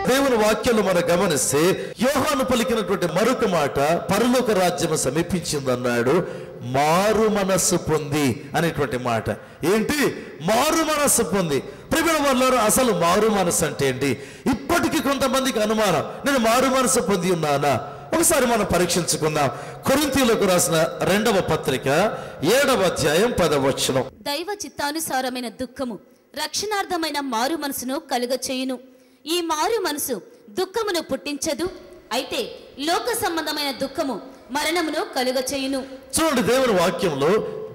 దేవుని వాక్యంలో మనం గమనిస్తే యోహాను పలికినటువంటి మరొక మాట, పరలోక రాజ్యం సమీపించిందన్నాడు, మారు మనస్సు పొంది అనేటువంటి మాట. ఏంటి మారు మనస్సు పొంది? ప్రియమైన వాళ్ళారు, అసలు మారు మనస్సు అంటే ఏంటి? ఇప్పటికీ కొంతమందికి అనుమానం, నేను మారు మనస్సు పొంది ఉన్నానా? ఒకసారి మనం పరీక్షించుకుందాం. కొరింథీయులకు రాసిన 2వ పత్రిక 7వ అధ్యాయం 10వ వచనం. దైవ చిత్తానుసారమైన దుఃఖము రక్షణార్థమైన మారు మనసును కలుగచేయును. ఈ మారు మనసు దుఃఖమును పుట్టించదు, అయితే లోక సంబంధమైన దుఃఖము మరణమును కలుగచేయును. చూడండి, దేవుని వాక్యంలో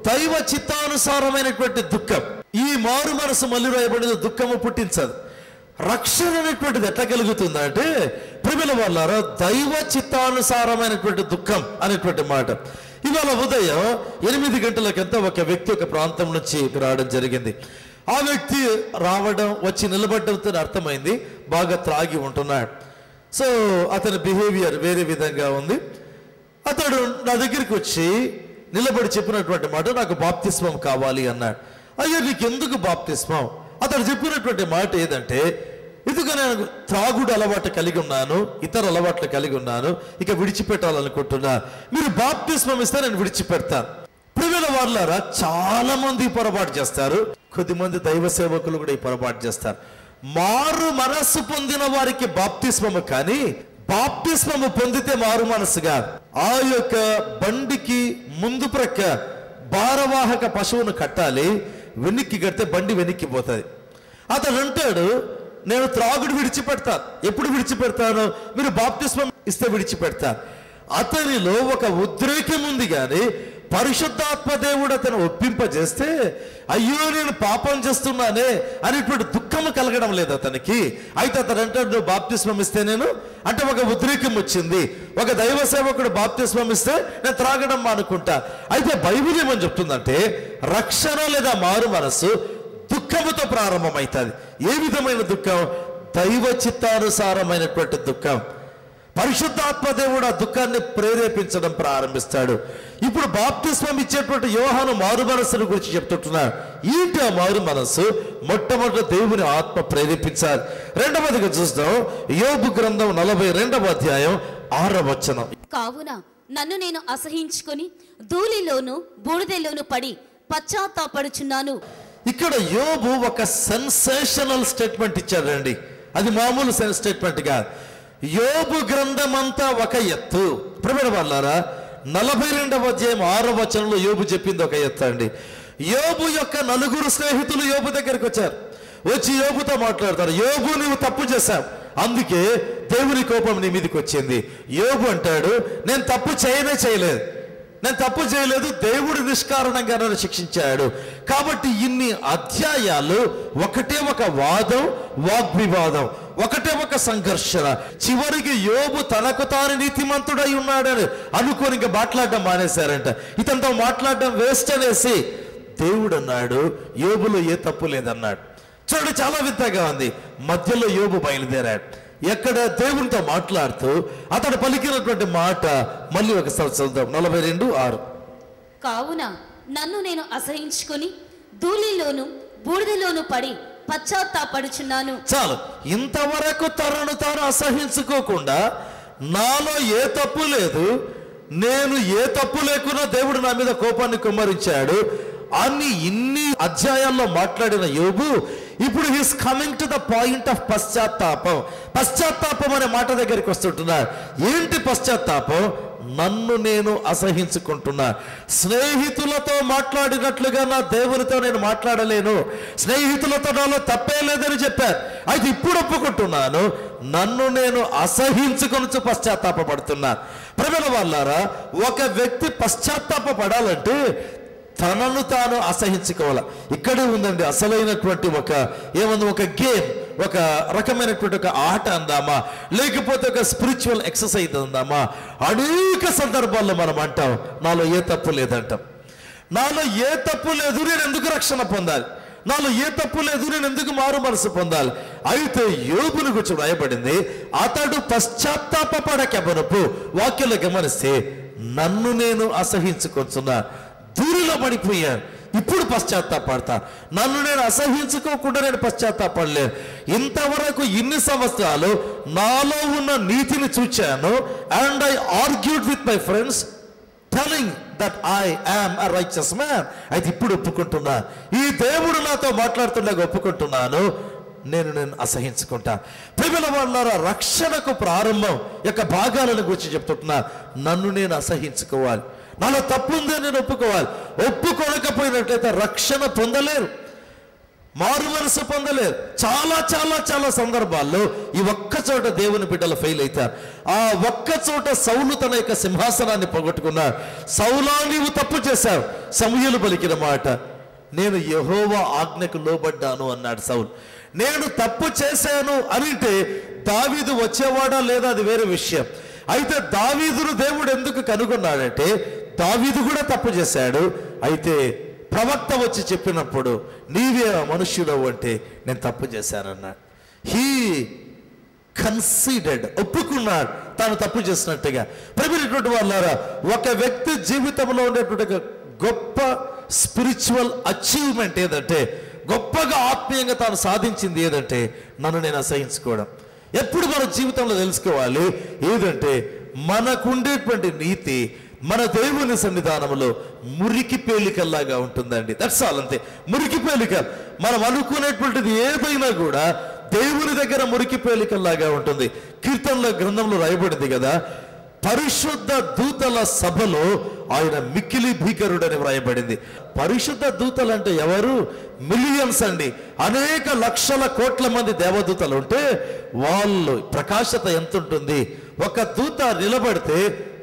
దైవ చిత్తానుసారమైనటువంటి దుఃఖం, ఈ మారు మనసు మళ్ళీ రాయబడిన దుఃఖము పుట్టించదు. రక్షణ అనేటువంటిది ఎట్లా కలుగుతుందంటే, ప్రియమైన వాళ్ళారా, దైవ చిత్తానుసారమైనటువంటి దుఃఖం అనేటువంటి మాట. ఇవాళ ఉదయం 8 గంటలకంతా ఒక వ్యక్తి ఒక ప్రాంతం నుంచి రావడం జరిగింది. ఆ వ్యక్తి రావడం, వచ్చి నిలబడడంతో అర్థమైంది బాగా త్రాగి ఉంటున్నాడు. సో అతని బిహేవియర్ వేరే విధంగా ఉంది. అతడు నా దగ్గరికి వచ్చి నిలబడి చెప్పినటువంటి మాట, నాకు బాప్తిస్మం కావాలి అన్నాడు. అయ్యో, నీకు ఎందుకు బాప్తిస్మం? అతడు చెప్పినటువంటి మాట ఏదంటే, ఇదిగో నేను త్రాగుడు అలవాటు కలిగి ఉన్నాను, ఇతర అలవాట్లు కలిగి ఉన్నాను, ఇక విడిచిపెట్టాలనుకుంటున్నా, మీరు బాప్తిస్మం ఇస్తే నేను విడిచిపెడతాను. ప్రియమైన వాళ్ళారా, చాలా మంది పొరపాటు చేస్తారు. కొద్దిమంది దైవ సేవకులు కూడా ఈ పొరపాటు చేస్తారు. మారు మనస్సు పొందిన వారికి బాప్తిస్మము, కానీ బాప్తిస్మము పొందితే మారు మనస్సు కాదు. ఆ యొక్క బండికి ముందు ప్రక్క భారవాహక పశువును కట్టాలి, వెనక్కి కడితే బండి వెనక్కి పోతుంది. అతడు అంటాడు, నేను త్రాగుడు విడిచిపెడతాను. ఎప్పుడు విడిచిపెడతాను? మీరు బాప్తిస్మం ఇస్తే విడిచిపెడతాను. అతనిలో ఒక ఉద్రేకం ఉంది, కానీ పరిశుద్ధాత్మ దేవుడు అతను ఒప్పింపజేస్తే, అయ్యో నేను పాపం చేస్తున్నానే అనేటువంటి దుఃఖము కలగడం లేదు అతనికి. అయితే అతను అంటాడు, నువ్వు బాప్తిస్మం ఇస్తే నేను, అంటే ఒక ఉద్రేకం వచ్చింది. ఒక దైవ సేవకుడు బాప్తిస్మం ఇస్తే నేను త్రాగడం మానుకుంటా. అయితే బైబిల్ ఏమని చెప్తుందంటే, రక్షణ లేదా మారు మనస్సు దుఃఖముతో ప్రారంభమవుతుంది. ఏ విధమైన దుఃఖం? దైవ చిత్తానుసారమైనటువంటి దుఃఖం. పరిశుద్ధాత్మ దేవుడు ఆ దుఃఖాన్ని ప్రేరేపించడం ప్రారంభిస్తాడు. ఇప్పుడు బాప్తిస్మం ఇచ్చేటువంటి యోహాను మారు మనస్సును గురించి చెప్తుంటున్నాడు. ఏంటి ఆ మారు మనస్సు? మొట్టమొదటి దేవుని ఆత్మ ప్రేరేపించాలి. రెండవదిగా చూస్తాం, యోబు గ్రంథం 42వ అధ్యాయం 6వ వచనం. కావున నన్ను నేను అసహించుకొని ధూళిలోను బూడిదలోను పడి పశ్చాత్తాపడుచున్నాను. ఇక్కడ యోబు ఒక సెన్సేషనల్ స్టేట్మెంట్ ఇచ్చాడండి. అది మామూలు స్టేట్మెంట్ కాదు. యోబు గ్రంథం అంతా ఒక ఎత్తు. ప్రియమైన వాళ్ళారా, 42వ అధ్యాయం 6వ వచనంలో యోబు చెప్పింది ఒక ఎత్తు అండి. యోబు యొక్క 4 స్నేహితులు యోబు దగ్గరికి వచ్చారు. వచ్చి యోబుతో మాట్లాడతారు, యోబు నువ్వు తప్పు చేశావు, అందుకే దేవుని కోపం నీ మీదకి వచ్చింది. యోబు అంటాడు, నేను తప్పు చేయలేదు, నేను తప్పు చేయలేదు, దేవుడు నిష్కారణంగా నన్ను శిక్షించాడు. కాబట్టి ఇన్ని అధ్యాయాలు ఒకటే ఒక వాదం, వాగ్వివాదం, ఒకటే ఒక సంఘర్షణ. చివరికి యోబు తనకు తాను నీతిమంతుడై ఉన్నాడని అనుకోని ఇంకా మాట్లాడడం మానేశారంట. ఇతనితో మాట్లాడడం వేస్ట్ అనేసి దేవుడు అన్నాడు, యోబులో ఏ తప్పు లేదన్నాడు. చూడండి, చాలా వింతగా ఉంది. మధ్యలో యోబు బయలుదేరాడు. ఎక్కడ దేవునితో మాట్లాడుతూ అతడు పలికినటువంటి మాట మళ్ళీ ఒకసారి చదువుదాం. 42:6. కావున నన్ను నేను అసహించుకొని ధూళిలోను బూడిదలోను పడి పశ్చాత్తాపడుచున్నాను. చాలు, ఇంతవరకు తనను తాను అసహించుకోకుండా, నాలో ఏ తప్పు లేదు, నేను ఏ తప్పు లేకున్నా దేవుడు నా మీద కోపాన్ని కుమ్మరించాడు అని ఇన్ని అధ్యాయాల్లో మాట్లాడిన యోబు ఇప్పుడు he's coming to the point of పశ్చాత్తాపం. పశ్చాత్తాపం అనే మాట దగ్గరికి వస్తుంటున్నాడు. ఏంటి పశ్చాత్తాపం? నన్ను నేను అసహించుకుంటున్నా. స్నేహితులతో మాట్లాడినట్లుగా నా దేవునితో నేను మాట్లాడలేను, స్నేహితులతో నాలో తప్పే లేదని చెప్పారు. అయితే ఇప్పుడు ఒప్పుకుంటున్నాను, నన్ను నేను అసహించుకొని పశ్చాత్తాపడుతున్నా. ప్రియమైన వాళ్ళారా, ఒక వ్యక్తి పశ్చాత్తాప పడాలంటే తనను తాను అసహించుకోవాలి. ఇక్కడే ఉందండి అసలైనటువంటి ఒక గేమ్, ఒక రకమైనటువంటి ఒక ఆట అందామా, లేకపోతే ఒక స్పిరిచువల్ ఎక్సర్సైజ్ అందామా. అనేక సందర్భాల్లో మనం అంటాం, నాలో ఏ తప్పు లేదంటాం. నాలో ఏ తప్పు లేదు, నేను ఎందుకు రక్షణ పొందాలి? నాలో ఏ తప్పు లేదు, నేను ఎందుకు మారు మనసు పొందాలి? అయితే యోబును గురించి రాయబడింది, అతడు పశ్చాత్తాపడకెబనపు వాక్యంలో గమనిస్తే, నన్ను నేను అసహించుకొంచున్నా, దూరిలో పడిపోయాను. ఇప్పుడు పశ్చాత్తాపడతాను. నన్ను నేను అసహించుకోకుండా నేను పశ్చాత్తాపడలేను. ఇంతవరకు ఇన్ని సంవత్సరాలు నాలో ఉన్న నీతిని చూచాను. And I argued with my friends telling that I am a righteous man. అయితే ఇప్పుడు ఒప్పుకుంటున్నా, ఈ దేవుడు నాతో మాట్లాడుతుండగా ఒప్పుకుంటున్నాను, నేను అసహించుకుంటాను. ప్రియమైన వాళ్ళారా, రక్షణకు ప్రారంభం యొక్క భాగాలను గురించి చెప్తున్నా. నన్ను నేను అసహించుకోవాలి, నాలో తప్పు ఉందని నేను ఒప్పుకోవాలి. ఒప్పుకోలేకపోయినట్లయితే రక్షణ పొందలేరు, మారు మనసు పొందలేరు. చాలా చాలా చాలా సందర్భాల్లో ఈ ఒక్క చోట దేవుని బిడ్డలు ఫెయిల్ అవుతారు. ఆ ఒక్క చోట సౌలు తన యొక్క సింహాసనాన్ని పోగొట్టుకున్నాడు. సౌలా, నీవు తప్పు చేశావు. సమూయేలు పలికిన మాట, నేను యెహోవా ఆజ్ఞకు లోబడ్డాను అన్నాడు సౌలు. నేను తప్పు చేశాను అంటే దావీదు వచ్చేవాడా లేదా అది వేరే విషయం. అయితే దావీదును దేవుడు ఎందుకు కనుగొన్నాడంటే దావీదు కూడా తప్పు చేశాడు. అయితే ప్రవక్త వచ్చి చెప్పినప్పుడు నీవే మనుష్యుడవు అంటే నేను తప్పు చేశానన్నాడు. హీ కన్సిడర్డ్, ఒప్పుకున్నాడు తాను తప్పు చేసినట్టుగా. ప్రియమైనటువంటి వాళ్ళారా, ఒక వ్యక్తి జీవితంలో ఉండేటువంటి గొప్ప స్పిరిచువల్ అచీవ్మెంట్ ఏదంటే, గొప్పగా ఆత్మీయంగా తాను సాధించింది ఏదంటే నన్ను నేను అసహించుకోవడం. ఎప్పుడు మన జీవితంలో తెలుసుకోవాలి ఏదంటే మనకుండేటువంటి నీతి మన దేవుని సన్నిధానంలో మురికి పేలికల్లాగా ఉంటుందండి. దట్స్ ఆల్, అంతే. మురికి పేలిక, మనం అనుకునేటువంటిది ఏదైనా కూడా దేవుని దగ్గర మురికి పేలికల్లాగా ఉంటుంది. కీర్తనల గ్రంథంలో రాయబడింది కదా, పరిశుద్ధ దూతల సభలో ఆయన మిక్కిలి భీకరుడని వ్రాయబడింది. పరిశుద్ధ దూతలు అంటే ఎవరు? మిలియన్స్ అండి. అనేక లక్షల కోట్ల మంది దేవదూతలు ఉంటే వాళ్ళు ప్రకాశత ఎంత ఉంటుంది? ఒక దూత నిలబడితే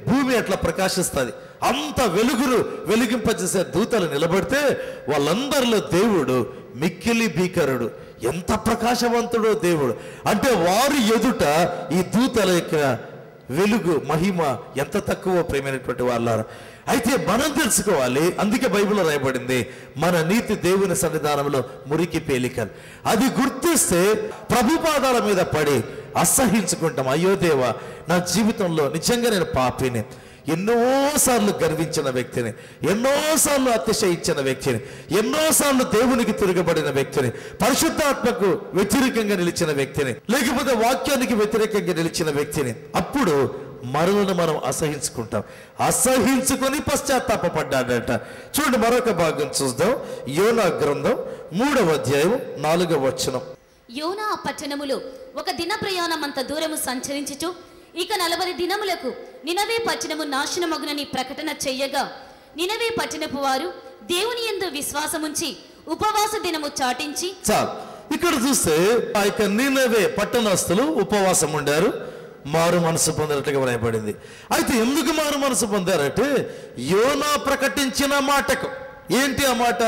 భూమి అట్లా ప్రకాశిస్తుంది. అంత వెలుగును వెలిగింపజేసే దూతలు నిలబడితే వాళ్ళందరిలో దేవుడు మిక్కిలి భీకరుడు. ఎంత ప్రకాశవంతుడో దేవుడు అంటే వారి ఎదుట ఈ దూతల యొక్క వెలుగు మహిమ ఎంత తక్కువ. ప్రేమైనటువంటి వాళ్ళారు, అయితే మనం తెలుసుకోవాలి. అందుకే బైబిల్లో రాయబడింది మన నీతి దేవుని సన్నిధానంలో మురికి పేలికలు. అది గుర్తిస్తే ప్రభు పాదాల మీద పడి అసహించుకుంటాం. అయ్యో దేవా, నా జీవితంలో నిజంగా నేను పాపిని, ఎన్నోసార్లు గర్వించిన వ్యక్తిని, ఎన్నోసార్లు అతిశయించిన వ్యక్తిని, ఎన్నోసార్లు దేవునికి తిరగబడిన వ్యక్తిని, పరిశుద్ధాత్మకు వ్యతిరేకంగా నిలిచిన వ్యక్తిని, లేకపోతే వాక్యానికి వ్యతిరేకంగా నిలిచిన వ్యక్తిని. అప్పుడు మరులను మనం అసహించుకుంటాం. అసహించుకొని పశ్చాత్తాపడ్డాడట. చూడండి, మరొక భాగం చూద్దాం. యోనా గ్రంథం 3వ అధ్యాయం 4వ వచనం. యోనా ఆ పట్టణములో ఒక దిన ప్రయాణమంత దూరము సంచరించుచు ఇక 40 దినములకు నినవే పట్టణము నాశనమగునని ప్రకటన చెయ్యగా, నినవే పట్టణపు వారు దేవుని యందు విశ్వాసముంచి ఉపవాస దినము చాటించి. ఇక్కడ చూస్తే ఆ యొక్క నినవే పట్టణస్తులు ఉపవాసం ఉండారు, మారు మనసు పొందినట్టుగా వ్రాయబడింది. అయితే ఎందుకు మారు మనసు పొందారంటే యోనా ప్రకటించిన మాటకు. ఏంటి ఆ మాట?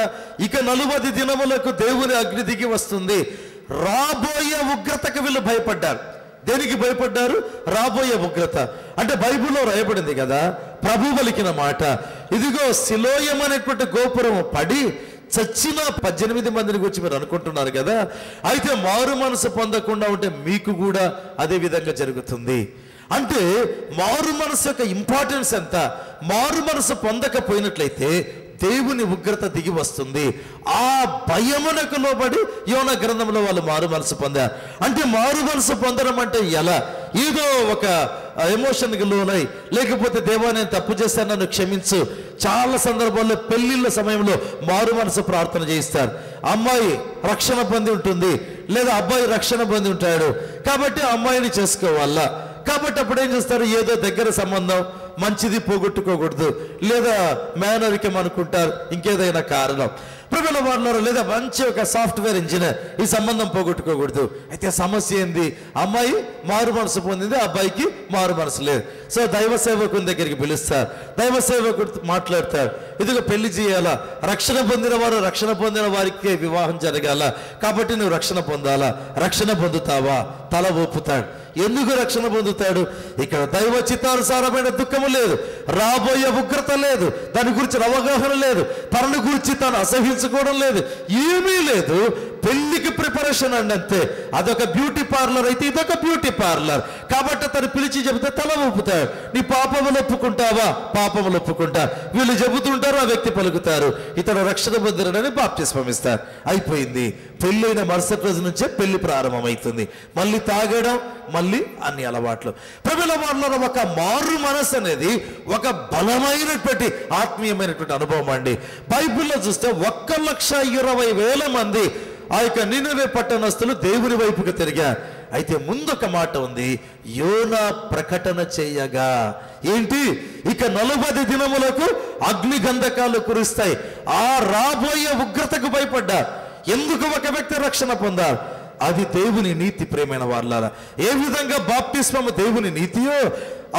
ఇక 40 దినములకు దేవుని అగ్ని దిగి వస్తుంది. రాబోయే ఉగ్రతకు వీళ్ళు భయపడ్డారు. దేనికి భయపడ్డారు? రాబోయే ఉగ్రత. అంటే బైబిల్లో రాయబడింది కదా, ప్రభు పలికిన మాట, ఇదిగో సిలోయం అనేటువంటి గోపురం పడి చచ్చిన 18 మందిని గురించి మీరు అనుకుంటున్నారు కదా. అయితే మారు మనసు పొందకుండా ఉంటే మీకు కూడా అదే విధంగా జరుగుతుంది. అంటే మారు మనసు యొక్క ఇంపార్టెన్స్ ఎంత? మారు మనసు పొందకపోయినట్లయితే దేవుని ఉగ్రత దిగి వస్తుంది. ఆ భయమునకు లోబడి యోనా గ్రంథంలో వాళ్ళు మారు మనసు పొందారు. అంటే మారు మనసు పొందడం అంటే ఎలా? ఏదో ఒక ఎమోషన్కి లోనై, లేకపోతే దేవా నేను తప్పు చేశాను నన్ను క్షమించు. చాలా సందర్భాల్లో పెళ్లిళ్ళ సమయంలో మారు మనసు ప్రార్థన చేయిస్తారు. అమ్మాయి రక్షణ పొంది ఉంటుంది, లేదా అబ్బాయి రక్షణ పొంది ఉంటాడు, కాబట్టి అమ్మాయిని చేసుకోవాలా. కాబట్టి అప్పుడు ఏం చేస్తారు? ఏదో దగ్గర సంబంధం మంచిది పోగొట్టుకోకూడదు, లేదా మేనరికం అనుకుంటారు, ఇంకేదైనా కారణం. ప్రభుల వారు లేదా మంచి ఒక సాఫ్ట్వేర్ ఇంజనీర్, ఈ సంబంధం పోగొట్టుకోకూడదు. అయితే సమస్య ఏంది? అమ్మాయి మారు మనసు పొందింది, అబ్బాయికి మారు మనసు లేదు. సో దైవ సేవకుని దగ్గరికి పిలుస్తారు, దైవ సేవకుడు మాట్లాడతారు, ఇదిగో పెళ్లి చేయాలా, రక్షణ పొందిన వారు రక్షణ పొందిన వారికి వివాహం జరగాల, కాబట్టి నువ్వు రక్షణ పొందాలా. రక్షణ పొందుతావా? తల ఊపుతాడు. ఎందుకు రక్షణ పొందుతాడు? ఇక్కడ దైవ చిత్తానుసారమైన దుఃఖము లేదు, రాబోయే ఉగ్రత లేదు, దాని గురించి అవగాహన లేదు, తనను గురించి తాను అసహించుకోవడం లేదు, ఏమీ లేదు. పెళ్లికి ప్రిపరేషన్ అండి అంతే. అదొక బ్యూటీ పార్లర్ అయితే ఇదొక బ్యూటీ పార్లర్. కాబట్టి అతను పిలిచి చెబితే తల ఊపుతాడు. నీ పాపములు ఒప్పుకుంటావా? పాపములు ఒప్పుకుంటా. వీళ్ళు చెబుతుంటారు, ఆ వ్యక్తి పలుకుతారు, ఇతడు రక్షణ పొందినని బాప్తిస్మం ఇస్తారు. అయిపోయింది. పెళ్ళైన మరుసటి రోజు నుంచే పెళ్లి ప్రారంభమవుతుంది. మళ్ళీ తాగడం, మళ్ళీ అన్ని అలవాట్లు. ప్రభుల వాళ్ళలో ఒక మారు మనసు అనేది ఒక బలమైనటువంటి ఆత్మీయమైనటువంటి అనుభవం అండి. బైబిల్లో చూస్తే 1,20,000 మంది ఆ యొక్క నినవే పట్టణస్థులు దేవుని వైపుకి తిరిగారు. అయితే ముందొక మాట ఉంది, యోనా ప్రకటన చేయగా. ఏంటి? ఇక 40 దినములకు అగ్ని గంధకాలు కురుస్తాయి. ఆ రాబోయే ఉగ్రతకు భయపడ్డా. ఎందుకు ఒక వ్యక్తి రక్షణ పొందారు? అది దేవుని నీతి. ప్రేమైన వాళ్ళారా, ఏ విధంగా బాప్తిస్మము దేవుని నీతియో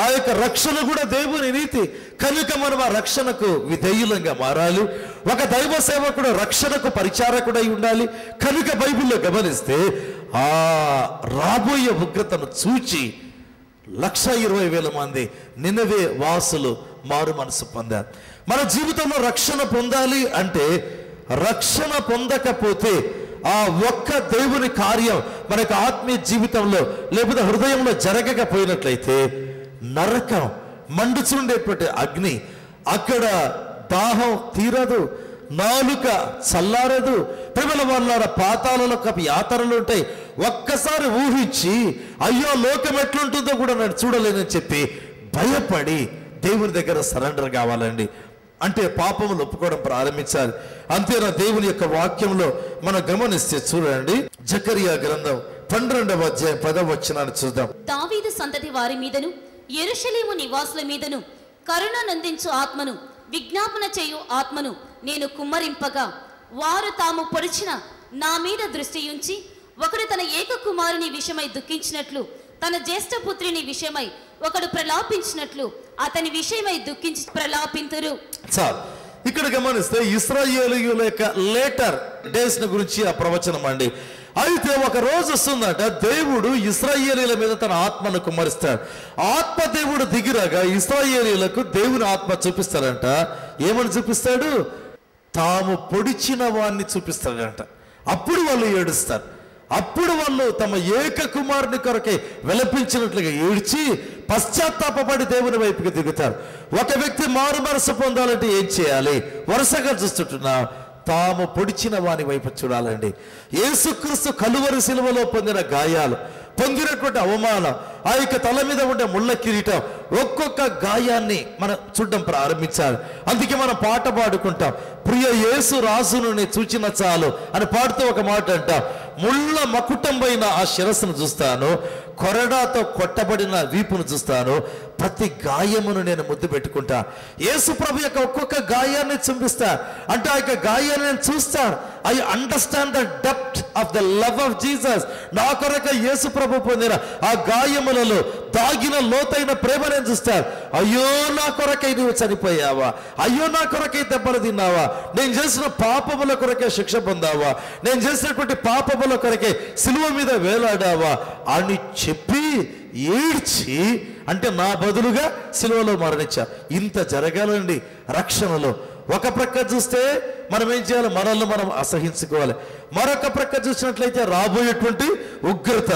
ఆ యొక్క రక్షణ కూడా దేవుని నీతి. కనుక మనం ఆ రక్షణకు విధేయులంగా మారాలి. ఒక దైవ సేవకుడు రక్షణకు పరిచారకుడై ఉండాలి. కనుక బైబిల్లో గమనిస్తే ఆ రాబోయే ఉగ్రతను చూచి 1,20,000 మంది నినవే వాసులు మారు మనసు పొందారు. మన జీవితంలో రక్షణ పొందాలి అంటే, రక్షణ పొందకపోతే ఆ ఒక్క దేవుని కార్యం మనకు ఆత్మీయ జీవితంలో లేకపోతే హృదయంలో జరగకపోయినట్లయితే నరకం, మండుచుండేటువంటి అగ్ని, అక్కడ దాహం తీరదు, నాలుక చల్లారదు. ప్రేమల వాళ్ళ పాతాలలో యాతనలు ఉంటాయి. ఒక్కసారి ఊహించి అయ్యో లోకం ఎట్లుంటుందో కూడా నేను చూడలేనని చెప్పి భయపడి దేవుని దగ్గర సరెండర్ కావాలండి. అంటే పాపములు ఒప్పుకోవడం ప్రారంభించాలి. అంతేనా? దేవుని యొక్క వాక్యంలో మనం గమనిస్తే చూడండి, జకరియా గ్రంథం 12వ అధ్యాయం 10వ వచనాన్ని చూద్దాం. దావీదు సంతతి వారి మీదను యెరూషలేము నివాసుల మీదను కరుణ నందించు ఆత్మను, విజ్ఞాపన చేయు ఆత్మను నేను కుమ్మరింపగా, వారు తాము పొడిచిన నా మీద దృష్టి ఉంచి, ఒకడు తన ఏక కుమారుని విషయమై దుఃఖించినట్లు, తన జ్యేష్ఠపుత్రిని విషయమై ఒకడు ప్రలాపించినట్లు అతని విషయమై దుఃఖించి ప్రలాపింతురు. చాలు. ఇక్కడ గమనిస్తే ఇశ్రాయేలీయుల యొక్క లేటర్ డేస్ గురించి ఆ ప్రవచనం అండి. అయితే ఒక రోజు వస్తుందట, దేవుడు ఇశ్రాయేలీయుల మీద తన ఆత్మను కుమ్మరిస్తాడు. ఆత్మ దేవుడు దిగిరాగా ఇశ్రాయేలీయులకు దేవుని ఆత్మ చూపిస్తాడంట. ఏమని చూపిస్తాడు? తాము పొడిచిన వాణ్ణి చూపిస్తాడంట. అప్పుడు వాళ్ళు ఏడుస్తారు. అప్పుడు వాళ్ళు తమ ఏక కుమారుని కొరకై విలపించినట్లుగా ఏడ్చి పశ్చాత్తాపపడి దేవుని వైపుకి దిగుతారు. ఒక వ్యక్తి మారు మనసు పొందాలంటే ఏం చేయాలి? వరుసగా చూస్తుంటున్నా, తాము పొడిచిన వాని వైపు చూడాలండి. యేసుక్రీస్తు కలువరి శిలువలో పొందిన గాయాలు, పొందినటువంటి అవమానం, ఆ యొక్క తల మీద ఉండే ముళ్ళ కిరీటం, ఒక్కొక్క గాయాన్ని మనం చూడడం ప్రారంభించాలి. అందుకే మనం పాట పాడుకుంటాం, ప్రియ యేసు రాజును నీ చూచిన చాలు అని పాడుతూ ఒక మాట అంటాం. ముళ్ళ మకుటం పైన ఆ శిరస్సును చూస్తాను, కొరడాతో కొట్టబడిన వీపును చూస్తాను, ప్రతి గాయమును నేను ముద్దు పెట్టుకుంటా. యేసు ప్రభు యొక్క ఒక్కొక్క గాయాన్ని చూపిస్తా. అంటే ఆ యొక్క గాయాన్ని నేను చూస్తాను. I understand the depth of the love of Jesus. నా కొరక యేసు ప్రభు పొందిన ఆ గాయములలో దాగిన లోతైన ప్రేమ నేను చూస్తాను. అయ్యో నా కొరకై నువ్వు చనిపోయావా? అయ్యో నా కొరకై దెబ్బలు తిన్నావా? నేను చేసిన పాపముల కొరకే శిక్ష పొందావా? నేను చేసినటువంటి పాపముల కొరకే సిలువ మీద వేలాడావా అని చెప్పి ఏడ్చి, అంటే నా బదులుగా సిలువలో మరణించా. ఇంత జరగాలండి రక్షణలో. ఒక ప్రక్క చూస్తే మనం ఏం చేయాలి? మనల్ని మనం అసహించుకోవాలి. మరొక ప్రక్క చూసినట్లయితే రాబోయేటువంటి ఉగ్రత.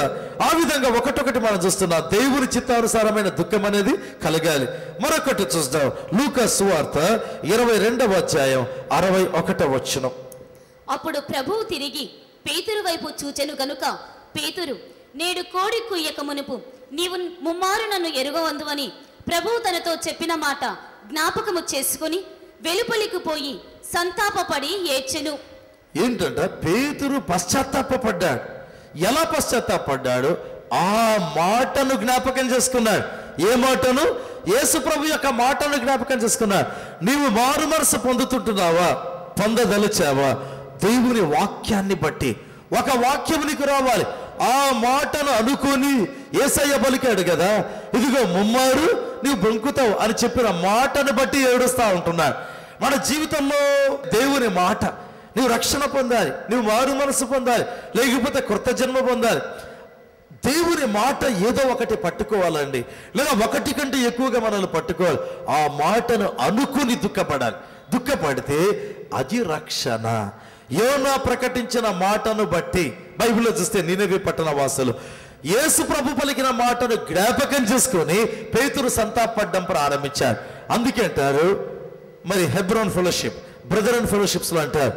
ఆ విధంగా ఒకటొకటి మనం చూస్తున్నాం. దేవుని చిత్తానుసారమైన దుఃఖం అనేది కలగాలి. మరొకటి చూద్దాం. లూకా సువార్త 22వ అధ్యాయం 61వ వచనం. అప్పుడు ప్రభువు తిరిగి పేతురు వైపు చూచెను గనుక, పేతురు, నేడు కోడి కుయ్యక మునుపు నీవు ముమ్మారు నన్ను ఎరుగవందువని ప్రభువు తనతో చెప్పిన మాట జ్ఞాపకము చేసుకుని వెలుపలికి పోయి సంతాపపడి ఏడ్చెను. ఏంటంట? పేతురు పశ్చాత్తాపడ్డాడు. ఎలా పశ్చాత్తాపడ్డాడు? ఆ మాటను జ్ఞాపకం చేసుకున్నాడు. ఏ మాటను? యేసు ప్రభు యొక్క మాటను జ్ఞాపకం చేసుకున్నాడు. నీవు మారు మనసు పొందుతుంటున్నావా? పొందదలిచావా? దేవుని వాక్యాన్ని బట్టి ఒక వాక్యం నీకు రావాలి. ఆ మాటను అనుకొని యేసయ్య పలికాడు కదా, ఇదిగో ముమ్మారు నీవు బొంకుతావు అని చెప్పిన మాటను బట్టి ఏడుస్తా ఉంటున్నాడు. మన జీవితంలో దేవుని మాట, నువ్వు రక్షణ పొందాలి, నువ్వు మారు మనసు పొందాలి, లేకపోతే కృత జన్మ పొందాలి. దేవుని మాట ఏదో ఒకటి పట్టుకోవాలండి, లేదా ఒకటి కంటే ఎక్కువగా మనల్ని పట్టుకోవాలి. ఆ మాటను అనుకుని దుఃఖపడాలి. దుఃఖపడితే అది రక్షణ. యోనా ప్రకటించిన మాటను బట్టి బైబిల్లో చూస్తే నినెవె పట్టణ వాసులు యేసు ప్రభు పలికిన మాటను జ్ఞాపకం చేసుకొని పేతురు సంతాపడ్డం ప్రారంభించారు. అందుకే అంటారు మరి హెబ్రోన్ ఫెలోషిప్, బ్రదరన్ ఫెలోషిప్స్ లో అంటారు,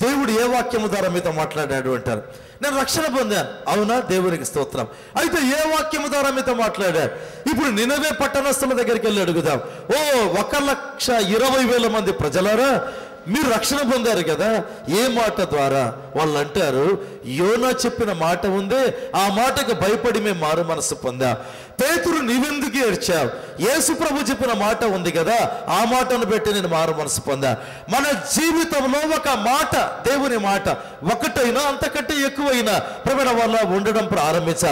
దేవుడు ఏ వాక్యము ద్వారా మీతో మాట్లాడాడు అంటారు. నేను రక్షణ పొందాను, అవునా, దేవునికి స్తోత్రం. అయితే ఏ వాక్యము ద్వారా మీతో మాట్లాడాడు? ఇప్పుడు నినెవె పట్టణస్థుల దగ్గరికి వెళ్ళి అడుగుదాం. 1,20,000 మంది ప్రజలారా, మీరు రక్షణ పొందారు కదా, ఏ మాట ద్వారా? వాళ్ళు అంటారు, యోనా చెప్పిన మాట ఉందే, ఆ మాటకు భయపడి మేము మారు మనసు పొందా. పేతురు, నీవెందుకు ఏడ్చావు? యేసు ప్రభు చెప్పిన మాట ఉంది కదా, ఆ మాటను బట్టి నేను మారు మనసు పొందా. మన జీవితంలో ఒక మాట, దేవుని మాట ఒకటైనా అంతకంటే ఎక్కువైనా ప్రవీణ వల్ల ఉండడం ప్రారంభించా.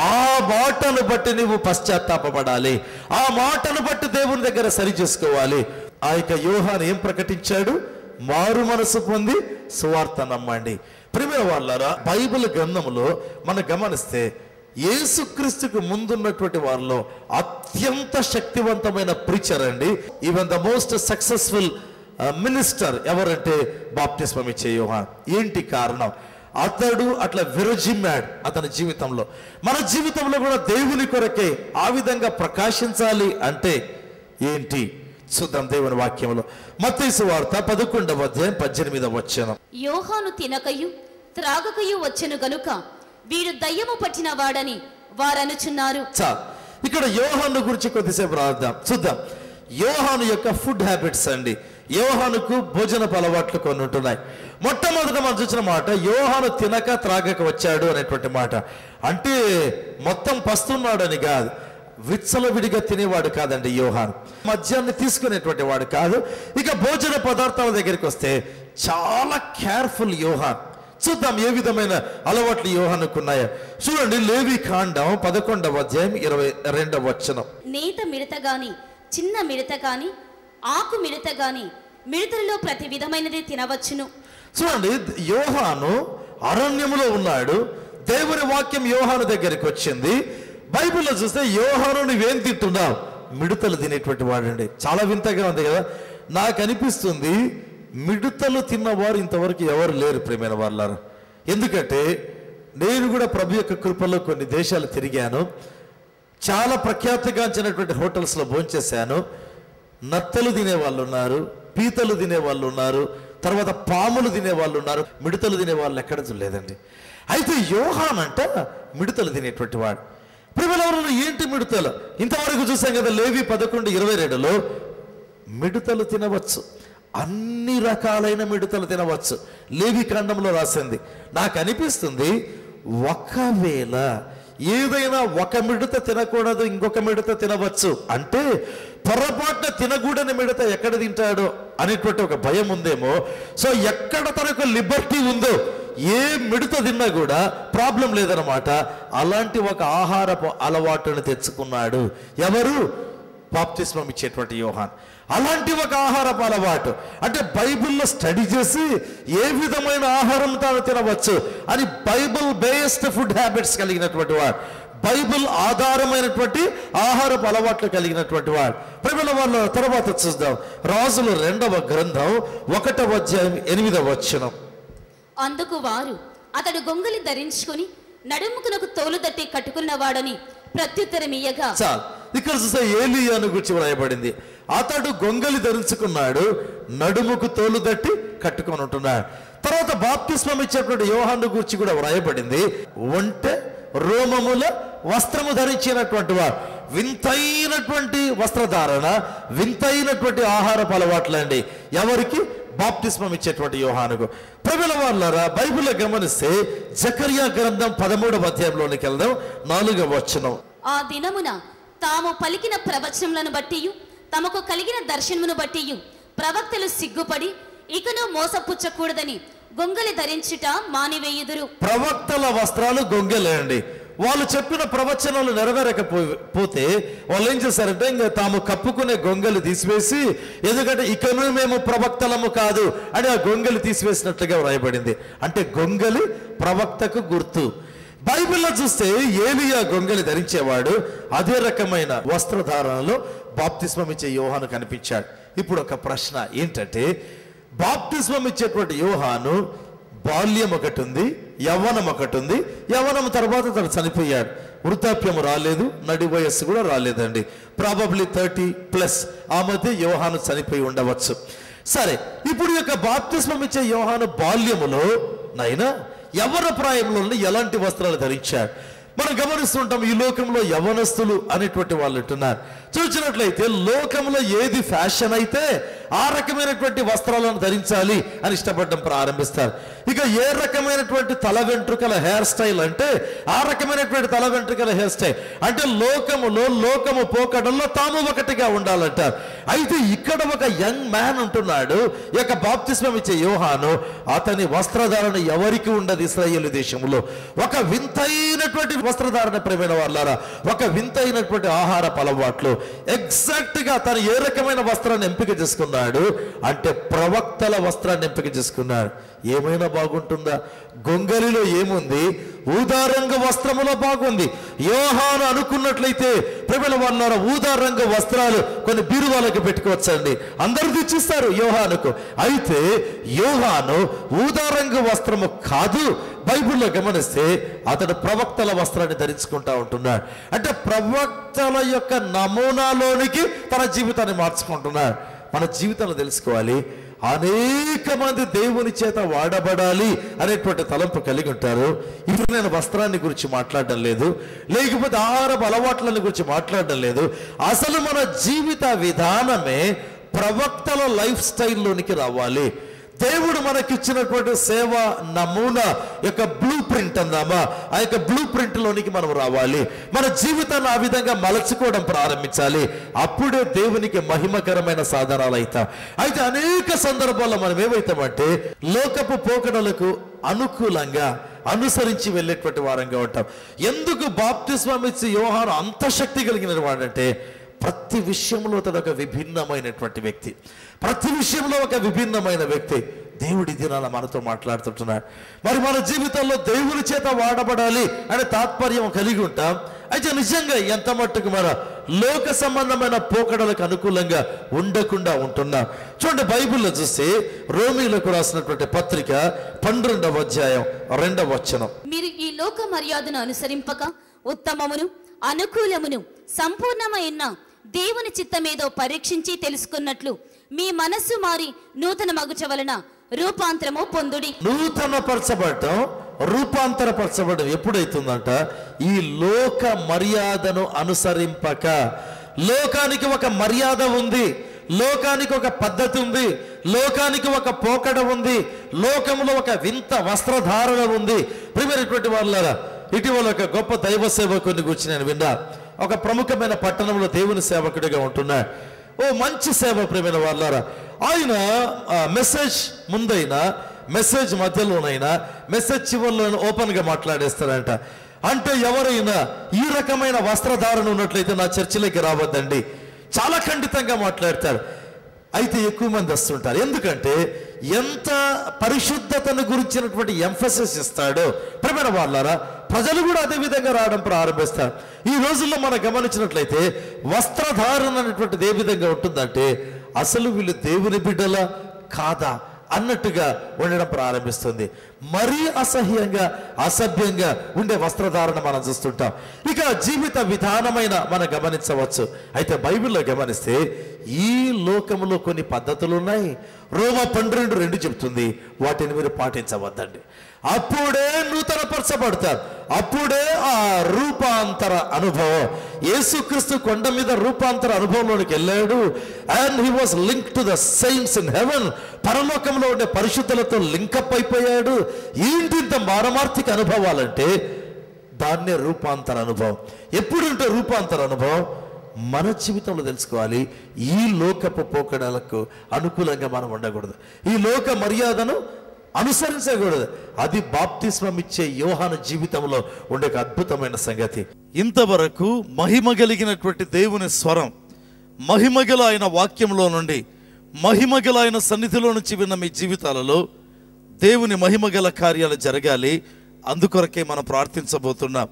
ఆ మాటను బట్టి నీవు పశ్చాత్తాపపడాలి, ఆ మాటను బట్టి దేవుని దగ్గర సరి చేసుకోవాలి. ఆ యొక్క యోహాను ఏం ప్రకటించాడు? మారు మనసు పొంది సువార్త నమ్మండి. ప్రియమైన వాళ్ళారా, బైబిల్ గ్రంథంలో మనం గమనిస్తే యేసుక్రీస్తుకు ముందున్నటువంటి వారిలో అత్యంత శక్తివంతమైన ప్రీచర్ అండి, even the most successful minister ఎవరంటే బాప్టిస్మం ఇచ్చే యోహాన్. ఏంటి కారణం? అతడు అట్లా విరజిమ్మాడు అతని జీవితంలో. మన జీవితంలో కూడా దేవుని కొరకే ఆ విధంగా ప్రకాశించాలి అంటే ఏంటి చూద్దాం దేవుని వాక్యంలో. మత్తయి సువార్త 11వ అధ్యాయం 18వ వచనం. యోహాను తినకయు త్రాగకయు వచ్చెను గనుక వీడు దయ్యము పట్టిన వాడని వారనుచున్నారు. ఇక్కడ యోహాను గురించి కొద్దిసేపు రాద్దాం, చూద్దాం. యోహాను యొక్క ఫుడ్ హ్యాబిట్స్ అండి. యోహానుకు భోజనపు అలవాట్లు కొన్ని ఉంటున్నాయి. మొట్టమొదట మనం చూసిన మాట, యోహాను తినక త్రాగక వచ్చాడు అనేటువంటి మాట. అంటే మొత్తం పస్తున్నాడని కాదు, విచ్చలవిడిగా తినేవాడు కాదండి యోహాను. మద్యాన్ని తీసుకునేటువంటి వాడు కాదు. ఇక భోజన పదార్థాల దగ్గరికి వస్తే చాలా కేర్ఫుల్ యోహాన్. చూద్దాం ఏ విధమైన అలవాట్లు యోహానుకున్నాయో. చూడండి, లేవి కాండం 11వ అధ్యాయం 22వ వచనం. నేత మిడత గాని, చిన్న మిడత గాని, ఆకు మిడత గాని, మిడతలలో ప్రతి విధమైనది తినవచ్చును. చూడండి, యోహాను అరణ్యములో ఉన్నాడు, దేవుని వాక్యం యోహాను దగ్గరికి వచ్చింది. బైబిల్లో చూస్తే యోహాను నువ్వేం తింటున్నావు? మిడతలు తినేటువంటి వాడండి. చాలా వింతగా ఉంది కదా. నాకు అనిపిస్తుంది మిడతలు తిన్నవారు ఇంతవరకు ఎవరు లేరు ప్రియమైన వాళ్ళారు. ఎందుకంటే నేను కూడా ప్రభు యొక్క కృపలో కొన్ని దేశాలు తిరిగాను, చాలా ప్రఖ్యాతిగాంచినటువంటి హోటల్స్లో భోంచేశాను. నత్తలు తినేవాళ్ళు ఉన్నారు, పీతలు తినేవాళ్ళు ఉన్నారు, తర్వాత పాములు తినేవాళ్ళు ఉన్నారు, మిడతలు తినేవాళ్ళు ఎక్కడ చూడలేదండి. అయితే యోహాన్ అంట మిడతలు తినేటువంటి వాడు. ప్రియమైన ఏంటి మిడతలు? ఇంతవరకు చూసాం కదా, లేవి 11:22లో మిడతలు తినవచ్చు, అన్ని రకాలైన మిడతలు తినవచ్చు. లేవి కాండంలో రాసింది. నాకు అనిపిస్తుంది ఒకవేళ ఏదైనా ఒక మిడత తినకూడదు, ఇంకొక మిడత తినవచ్చు అంటే పొరపాటున తినకూడని మిడత ఎక్కడ తింటాడో అనేటువంటి ఒక భయం ఉందేమో. సో ఎక్కడ తనకు లిబర్టీ ఉందో, ఏ మిడత తిన్నా కూడా ప్రాబ్లం లేదనమాట. అలాంటి ఒక ఆహారపు అలవాటును తెచ్చుకున్నాడు ఎవరు? బాప్తిస్మం ఇచ్చేటువంటి యోహాన్. అలాంటి ఒక ఆహారపు అలవాటు అంటే బైబిల్లో స్టడీ చేసి ఏ విధమైన ఆహారం తాను తినవచ్చు అని బైబిల్ బేస్డ్ ఫుడ్ హ్యాబిట్స్ కలిగినటువంటి వాడు, బైబిల్ ఆధారమైనటువంటి ఆహారపు అలవాట్లు కలిగినటువంటి వాడు. ప్రియమైన వాళ్ళ తర్వాత చూద్దాం, రాజుల 2వ గ్రంథం 1వ అధ్యాయం 8వ వచనం. అందుకు వారు, అతడు గొంగలి ధరించుకుని నడుముకునకు తోలు దట్టి కట్టుకున్నవాడని ప్రత్యుత్తరం ఇయ్యగా. చాలు, ఇక్కడ చూస్తే ఏలీయాను గురించి వ్రాయబడింది. అతడు గొంగలి ధరించుకున్నాడు, నడుముకు తోలు దట్టి కట్టుకొని ఉంటున్నాడు. తర్వాత బాప్తిస్మం ఇచ్చేటువంటి యోహాను గురించి కూడా వ్రాయబడింది. ఒంటె రోమముల వస్త్రము ధరించినటువంటి వాడు. వింతైనటువంటి వస్త్రధారణ, వింతైనటువంటి ఆహారపు అలవాట్లండి ఎవరికి? బాప్తిస్మం ఇచ్చేటువంటి యోహానుకు. ప్రజల వాళ్ళారా, బైబిల్లో గమనిస్తే జకర్యా గ్రంథం 13వ అధ్యాయంలోనికి వెళ్దాం, 4వ వచనం. ఆ దినమున తాము పలికిన ప్రవచనములను బట్టి, తమకు కలిగిన దర్శనమును బట్టి ప్రవక్తలు సిగ్గుపడి ఇకను మోసపుచ్చకూడదని గొంగలి ధరించుట మానివేయుదురు. ప్రవక్తల వస్త్రాలు గొంగలే అండి. వాళ్ళు చెప్పిన ప్రవచనాలు నెరవేరకపోతే వాళ్ళు ఏం చేశారంటే ఇంకా తాము కప్పుకునే గొంగలు తీసివేసి, ఎందుకంటే ఇకను మేము ప్రవక్తలము కాదు అని ఆ గొంగలి తీసివేసినట్లుగా వ్రాయబడింది. అంటే గొంగలి ప్రవక్తకు గుర్తు. బైబిల్లో చూస్తే ఏలియా గొంగలి ధరించేవాడు. అదే రకమైన వస్త్రధారణలో బాప్తిస్మం ఇచ్చే యోహాను కనిపించాడు. ఇప్పుడు ఒక ప్రశ్న ఏంటంటే, బాప్తిస్మం ఇచ్చేటువంటి యోహాను బాల్యం ఒకటి ఉంది, యవ్వనం ఒకటి ఉంది. యవ్వనం తర్వాత తను చనిపోయాడు. వృద్ధాప్యము రాలేదు, నడి వయస్సు కూడా రాలేదండి. ప్రాబబ్లీ 30+ ఆ మధ్య యోహాను చనిపోయి ఉండవచ్చు. సరే, ఇప్పుడు యొక్క బాప్తిస్మం ఇచ్చే యోహాను బాల్యములో నైనా యవ్వన ప్రాయంలో ఎలాంటి వస్త్రాలు ధరించాడు? మనం గమనిస్తుంటాం, ఈ లోకంలో యవనస్తులు అనేటువంటి వాళ్ళు ఉంటున్నారు. చూసినట్లయితే లోకంలో ఏది ఫ్యాషన్ అయితే ఆ రకమైనటువంటి వస్త్రాలను ధరించాలి అని ఇష్టపడడం ప్రారంభిస్తారు. ఇక ఏ రకమైనటువంటి తల వెంట్రుకల హెయిర్ స్టైల్ అంటే ఆ రకమైనటువంటి తల వెంట్రుకల హెయిర్ స్టైల్ అంటే లోకము పోకడల్లో తాము ఒకటిగా ఉండాలంటారు. అయితే ఇక్కడ ఒక యంగ్ మ్యాన్ ఉంటున్నాడు, ఈ యొక్క బాప్తిస్మం ఇచ్చే యోహాను. అతని వస్త్రధారణ ఎవరికి ఉండదు ఇశ్రాయేలు దేశంలో. ఒక వింతైనటువంటి వస్త్రధారణ, ప్రేమైన వాళ్ళారా, ఒక వింతైనటువంటి ఆహారపు అలవాట్లు. ఎగ్జాక్ట్ గా తను ఏ రకమైన వస్త్రాన్ని ఎంపిక చేసుకున్నాడు అంటే ప్రవక్తల వస్త్రాన్ని ఎంపిక చేసుకున్నాడు. ఏమైనా బాగుంటుందా? గొంగలిలో ఏముంది? ఊదారంగు వస్త్రములో బాగుంది. యోహాను అనుకున్నట్లయితే ప్రేమల వాళ్ళ ఊదారంగు వస్త్రాలు కొన్ని బీరువాలకు పెట్టుకోవచ్చండి, అందరూ తెచ్చిస్తారు యోహానుకు. అయితే యోహాను ఊదారంగు వస్త్రము కాదు. బైబిల్లో గమనిస్తే అతడు ప్రవక్తల వస్త్రాన్ని ధరించుకుంటా ఉంటున్నాడు. అంటే ప్రవక్తల యొక్క నమూనాలోనికి తన జీవితాన్ని మార్చుకుంటున్నాడు. మన జీవితాన్ని తెలుసుకోవాలి, అనేక మంది దేవుని చేత వాడబడాలి అనేటువంటి తలంపు కలిగి ఉంటారు. ఇప్పుడు నేను వస్త్రాన్ని గురించి మాట్లాడడం లేదు, లేకపోతే ఆహారపు అలవాట్లని గురించి మాట్లాడడం లేదు. అసలు మన జీవిత విధానమే ప్రవక్తల లైఫ్ స్టైల్లోనికి రావాలి. దేవుడు మనకిచ్చినటువంటి సేవ నమూనా యొక్క బ్లూ ప్రింట్ అందామా, ఆ యొక్క బ్లూ ప్రింట్ లోనికి మనం రావాలి. మన జీవితాన్ని ఆ విధంగా మలచుకోవడం ప్రారంభించాలి. అప్పుడే దేవునికి మహిమకరమైన సాధనాలు అవుతాం. అయితే అనేక సందర్భాల్లో మనం ఏమవుతామంటే లోకపు పోకడలకు అనుకూలంగా అనుసరించి వెళ్ళేటువంటి వారంగా ఉంటాం. ఎందుకు బాప్తిస్మం ఇచ్చి యోహాను అంత శక్తి కలిగిన వాడంటే ప్రతి విషయంలో తన ఒక విభిన్నమైనటువంటి వ్యక్తి, ప్రతి విషయంలో ఒక విభిన్నమైన వ్యక్తి. దేవుడి దినాల మనతో మాట్లాడుతుంటున్నాడు. మరి మన జీవితంలో దేవుని చేత వాడబడాలి అనే తాత్పర్యం కలిగి ఉంటాం. అయితే నిజంగా ఎంత మట్టుకు మన లోక సంబంధమైన పోకడలకు అనుకూలంగా ఉండకుండా ఉంటున్నాం. చూడండి, బైబిల్లో చూస్తే రోమీలకు రాసినటువంటి పత్రిక 12వ అధ్యాయం 2వ వచనం. మీరు ఈ లోక మర్యాదను అనుసరింపక ఉత్తమమును అనుకూలమును సంపూర్ణమైన దేవుని చిత్తమేదో పరీక్షించి తెలుసుకున్నట్లు మీ మనస్సు మారి నూతన మగుచ వలన రూపాంతరము పొందుడి. నూతన పరచబడటం, రూపాంతరపరచబడడం ఎప్పుడైతుందంట? ఈ లోక మర్యాదను అనుసరింపక. లోకానికి ఒక మర్యాద ఉంది, లోకానికి ఒక పద్ధతి ఉంది, లోకానికి ఒక పోకడ ఉంది, లోకంలో ఒక వింత వస్త్రధారణ ఉంది. ప్రియమైనటువంటి వాళ్ళారా, ఇటీవల ఒక గొప్ప దైవ సేవకుని గురించి నేను విన్నా. ఒక ప్రముఖమైన పట్టణంలో దేవుని సేవకుడిగా ఉంటున్నాడు. ఓ మంచి సేవ, ప్రియమైన వాళ్ళారా. ఆయన మెసేజ్ ముందైనా, మెసేజ్ మధ్యలోనైనా, మెసేజ్ చివరిలో ఓపెన్గా మాట్లాడేస్తారంట. అంటే ఎవరైనా ఈ రకమైన వస్త్రధారణ ఉన్నట్లయితే నా చర్చిలోకి రావద్దండి, చాలా ఖండితంగా మాట్లాడతారు. అయితే ఎక్కువ మంది వస్తుంటారు. ఎందుకంటే ఎంత పరిశుద్ధతను గురించినటువంటి ఎంఫసిస్ ఇస్తాడో ప్రియమైన వాళ్ళారా, ప్రజలు కూడా అదే విధంగా రావడం ప్రారంభిస్తారు. ఈ రోజుల్లో మనం గమనించినట్లయితే వస్త్రధారణ అనేటువంటిది ఏ విధంగా ఉంటుందంటే అసలు వీళ్ళు దేవుని బిడ్డల కాదా అన్నట్టుగా ఉండడం ప్రారంభిస్తుంది. మరీ అసహ్యంగా, అసభ్యంగా ఉండే వస్త్రధారణ మనం చూస్తుంటాం. ఇక జీవిత విధానమైన మనం గమనించవచ్చు. అయితే బైబిల్లో గమనిస్తే ఈ లోకంలో కొన్ని పద్ధతులు ఉన్నాయి. రోమా 12:2 చెప్తుంది, వాటిని మీరు పాటించవద్దండి. అప్పుడే నూతన పరచబడతారు, అప్పుడే ఆ రూపాంతర అనుభవం. యేసుక్రీస్తు కొండ మీద రూపాంతర అనుభవంలోనికి వెళ్ళాడు. And he was link to the saints in heaven. పరలోకంలో ఉండే పరిశుద్ధులతో లింకప్ అయిపోయాడు. ఏంటింత మారమార్తిక అనుభవాలంటే దాన్నే రూపాంతర అనుభవం. ఎప్పుడుంటే రూపాంతర అనుభవం మన జీవితంలో తెలుసుకోవాలి. ఈ లోకపు పోకడలకు అనుకూలంగా మనం ఉండకూడదు, ఈ లోక మర్యాదను అనుసరించకూడదు. అది బాప్తిస్మం ఇచ్చే యోహాను జీవితంలో ఉండే ఒక అద్భుతమైన సంగతి. ఇంతవరకు మహిమ కలిగినటువంటి దేవుని స్వరం, మహిమగల ఆయన వాక్యంలో నుండి, మహిమగల ఆయన సన్నిధిలో నుంచి విన్న మీ జీవితాలలో దేవుని మహిమగల కార్యాలు జరగాలి. అందుకొరకే మనం ప్రార్థించబోతున్నాం.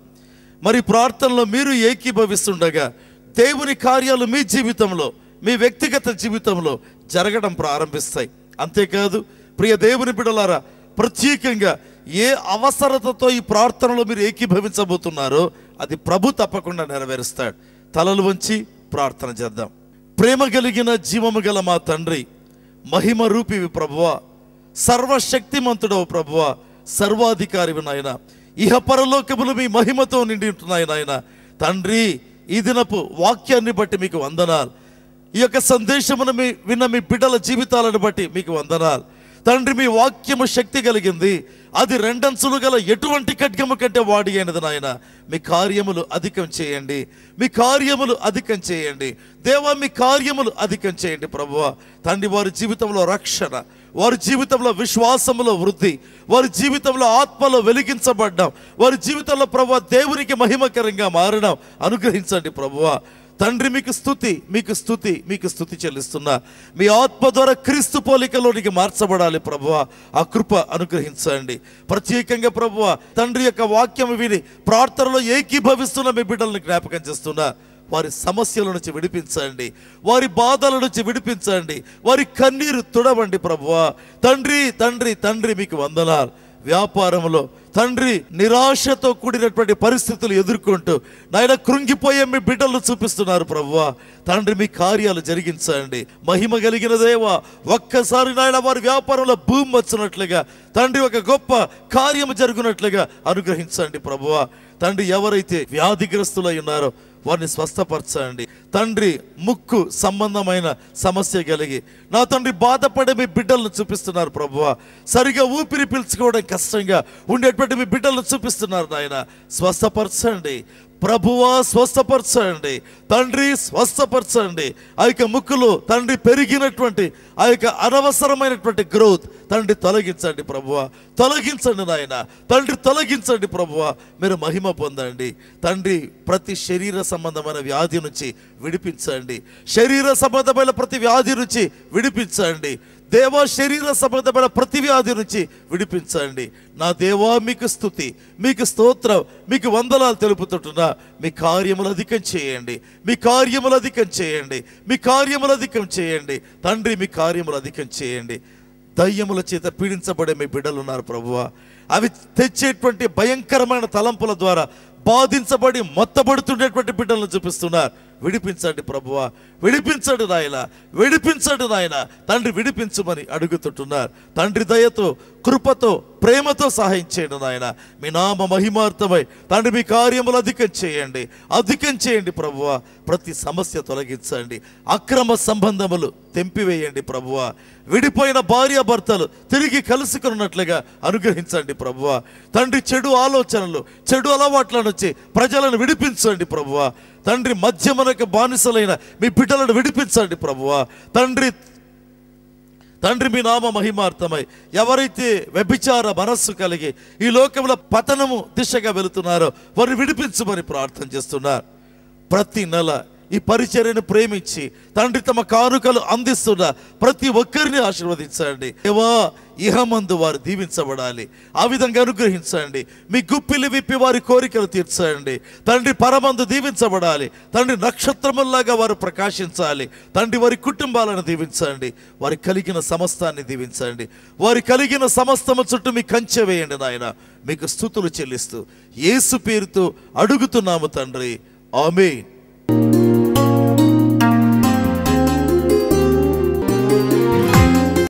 మరి ప్రార్థనలో మీరు ఏకీభవిస్తుండగా దేవుని కార్యాలు మీ జీవితంలో, మీ వ్యక్తిగత జీవితంలో జరగడం ప్రారంభిస్తాయి. అంతేకాదు ప్రియ దేవుని బిడ్డలారా, ప్రత్యేకంగా ఏ అవసరతతో ఈ ప్రార్థనలో మీరు ఏకీభవించబోతున్నారో అది ప్రభు తప్పకుండా నెరవేరుస్తాడు. తలలు వంచి ప్రార్థన చేద్దాం. ప్రేమ కలిగిన జీవము గల మా తండ్రి, మహిమ రూపివి ప్రభువా, సర్వశక్తిమంతుడవు ప్రభువా, సర్వాధికారివి నాయన, ఇహ పరలోకములు మీ మహిమతో నిండి ఉంటున్నాయి నాయన. తండ్రి, ఈ దినపు వాక్యాన్ని బట్టి మీకు వందనాలు. ఈ యొక్క సందేశమును విన్న మీ బిడ్డల జీవితాలను బట్టి మీకు వందనాలు తండ్రి. మీ వాక్యము శక్తి కలిగింది, అది రెండంచులు గల ఎటువంటి ఖడ్గము కంటే వాడి అయినది నాయన. మీ కార్యములు అధికం చేయండి, మీ కార్యములు అధికం చేయండి దేవా, మీ కార్యములు అధికం చేయండి ప్రభువా. తండ్రి, వారి జీవితంలో రక్షణ, వారి జీవితంలో విశ్వాసములో వృద్ధి, వారి జీవితంలో ఆత్మలో వెలిగించబడ్డం, వారి జీవితంలో ప్రభువా దేవునికి మహిమకరంగా మారడం అనుగ్రహించండి ప్రభువా. తండ్రి, మీకు స్తుతి, మీకు స్తుతి, మీకు స్తుతి చెల్లిస్తున్నా. మీ ఆత్మ ద్వారా క్రీస్తు పోలికలోనికి మార్చబడాలి ప్రభువా, ఆ కృప అనుగ్రహించండి. ప్రత్యేకంగా ప్రభువా తండ్రి యొక్క వాక్యం విని ప్రార్థనలో ఏకీభవిస్తున్న మీ బిడ్డలను జ్ఞాపకం చేస్తున్నా. వారి సమస్యల నుంచి విడిపించండి, వారి బాధల నుంచి విడిపించండి, వారి కన్నీరు తుడవండి ప్రభువా. తండ్రి తండ్రి తండ్రి మీకు వందనాలు. వ్యాపారంలో తండ్రి నిరాశతో కూడినటువంటి పరిస్థితులు ఎదుర్కొంటూ నాయన కృంగిపోయే మీ బిడ్డలు చూపిస్తున్నారు ప్రభువా. తండ్రి, మీ కార్యాలు జరిగించండి. మహిమ కలిగిన దేవా, ఒక్కసారి నాయన వారి వ్యాపారంలో భూమి వచ్చినట్లుగా తండ్రి ఒక గొప్ప కార్యము జరుగునట్లుగా అనుగ్రహించండి ప్రభువా. తండ్రి, ఎవరైతే వ్యాధిగ్రస్తులై ఉన్నారో వారిని స్వస్థపరచండి తండ్రి. ముక్కు సంబంధమైన సమస్య కలిగి నా తండ్రి బాధపడే మీ బిడ్డలను చూపిస్తున్నారు ప్రభువా. సరిగా ఊపిరి పీల్చుకోవడం కష్టంగా ఉండేటువంటి మీ బిడ్డలను చూపిస్తున్నారు నాయన. స్వస్థపరచండి ప్రభువా, స్వస్థపరచండి తండ్రి, స్వస్థపరచండి. ఆ యొక్క ముక్కులో తండ్రి పెరిగినటువంటి ఆ యొక్క అనవసరమైనటువంటి గ్రోత్ తండ్రి తొలగించండి ప్రభువా, తొలగించండి నాయన. తండ్రి, తొలగించండి ప్రభువా, మీరు మహిమ పొందండి తండ్రి. ప్రతి శరీర సంబంధమైన వ్యాధి నుంచి విడిపించండి, శరీర సంబంధమైన ప్రతి వ్యాధి నుంచి విడిపించండి దేవా. శరీర సంబంధమైన ప్రతి వ్యాధి నుంచి విడిపించండి నా దేవా. మీకు స్తుతి, మీకు స్తోత్రం, మీకు వందనాలు తెలుపుతుంటున్నా. మీ కార్యములు అధికం చేయండి, మీ కార్యములు అధికం చేయండి, మీ కార్యములు అధికం చేయండి తండ్రి, మీ కార్యములు అధికం చేయండి. దయ్యముల చేత పీడించబడే మీ బిడ్డలు ఉన్నారు ప్రభువా. అవి తెచ్చేటువంటి భయంకరమైన తలంపుల ద్వారా బాధించబడి మొత్తబడుతుండేటువంటి బిడ్డలను చూపిస్తున్నారు. విడిపించండి ప్రభువా, విడిపించండి నాయన, విడిపించండి నాయన. తండ్రి, విడిపించమని అడుగుతుంటున్నారు. తండ్రి, దయతో కృపతో ప్రేమతో సహాయం చేయండి నాయన. మీ నామ మహిమార్థమై తండ్రి మీ కార్యములు అధికం చేయండి, అధికం చేయండి ప్రభువా. ప్రతి సమస్య తొలగించండి, అక్రమ సంబంధములు తెంపివేయండి ప్రభువా. విడిపోయిన భార్యాభర్తలు తిరిగి కలుసుకున్నట్లుగా అనుగ్రహించండి ప్రభువా. తండ్రి, చెడు ఆలోచనలు, చెడు అలవాట్ల నుంచి ప్రజలను విడిపించండి ప్రభువా. తండ్రి, మధ్యమునకు బానిసలైన మీ బిడ్డలను విడిపించండి ప్రభువా. తండ్రి తండ్రి మీ నామ మహిమార్థమై ఎవరైతే వ్యభిచార మనస్సు కలిగి ఈ లోకంలో పతనము దిశగా వెళుతున్నారో వారిని విడిపించమని ప్రార్థన చేస్తున్నారు. ప్రతి నెల ఈ పరిచర్యను ప్రేమించి తండ్రి తమ కానుకలు అందిస్తున్న ప్రతి ఒక్కరిని ఆశీర్వదించండి దేవా. ఇహమందు వారు దీవించబడాలి, ఆ విధంగా అనుగ్రహించండి. మీ గుప్పిలి విప్పి వారి కోరికలు తీర్చండి తండ్రి. పరమందు దీవించబడాలి తండ్రి, నక్షత్రముల్లాగా వారు ప్రకాశించాలి తండ్రి. వారి కుటుంబాలను దీవించండి, వారి కలిగిన సమస్తాన్ని దీవించండి. వారి కలిగిన సమస్తము చుట్టూ మీ కంచె వేయండి నాయన. మీకు స్తుతులు చెల్లిస్తూ యేసు పేరుతో అడుగుతున్నాము తండ్రి, ఆమేన్.